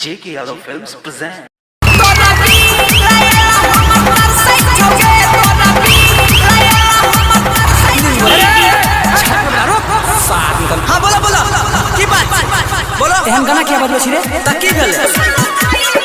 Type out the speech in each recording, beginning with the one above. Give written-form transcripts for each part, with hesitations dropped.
JK Yadav Films present. हाँ बोला बोला की बात बोलो एहन गाना क्या बात रे त की भेल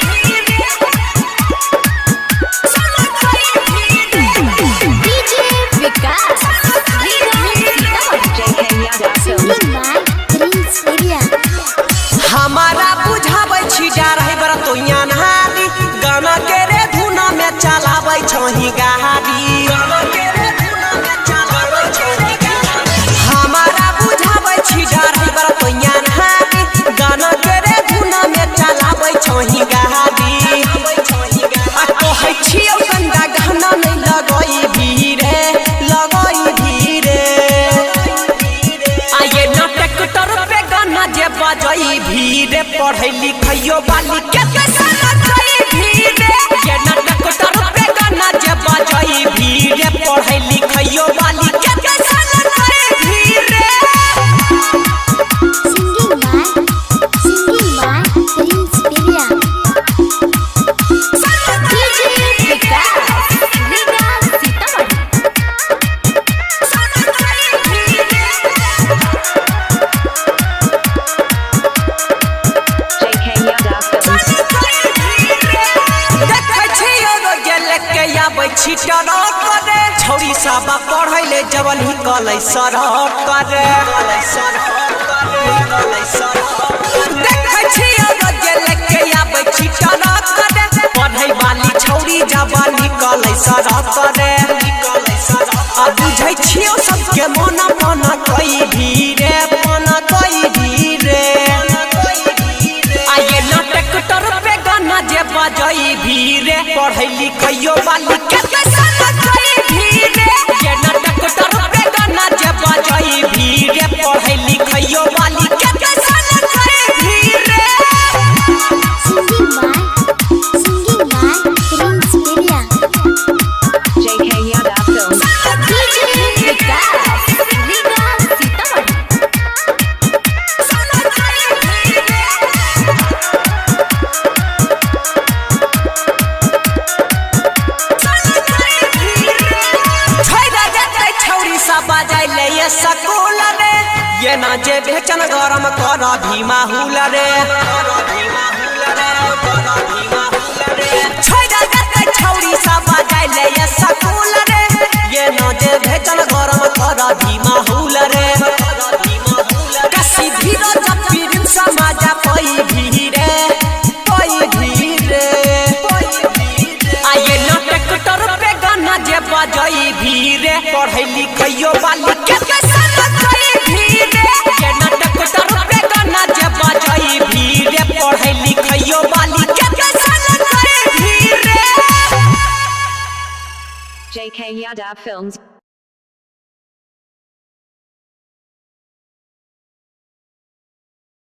हमारा बुझाबै छी डर है बरा तो यानहारी गाना के रे धुना में चलाबै छही गाड़ी गाना के रे धुना में चलाबै छही गाड़ी हमारा बुझाबै छी डर है बरा तो यानहारी गाना के रे धुना में चलाबै छही गाड़ी आ कहै छियौ गंदा गाना नहीं लगई भीरे आये नाटक टर पे गाना जे बजई भीरे पढ़ै लिखैयो बाली के कैसा लगई भीरे ये नाटक टर पे गाना जे बजई भीरे पढ़ै लिखैयो बाली के कैसा लगई भीरे छौरी सब पढ़ै ले जवन ही कलै सरहट करे देखै छियै रोज लेके आबै छी टरक करे पढ़ै वाली छौरी जवन ही कलै सरहट करे आ बुझै छियै सबके मन कई भीरे आये नाटक टर पे गाना जे बजई भीरे पढ़ै लिखैयो वाली के कैसा लगई भीरे ये नाटक टर पे गाना जे बजई भीरे पढ़ै लिखैयो वाली के कैसा लगई भीरे JK Yadav Films. बजाई ले ये सकूल रे ये ना जे बेचन गरम कर भीमा हुल रे छोड़ा जाते छौरी सब बजाई ले ये सकूल रे ये ना जे बेचन गरम कर भीमा हुल रे कसी धीरो जब पीरिन समाज पई धीरे आये नाटक टर पे गाना जे बजई भीरे पढ़ै लिखैयो वाली के कैसा लगई भीरे ये नाटक टर पे गाना जे बजई भीरे पढ़ै लिखैयो वाली के कैसा लगई भीरे JK Yadav Films.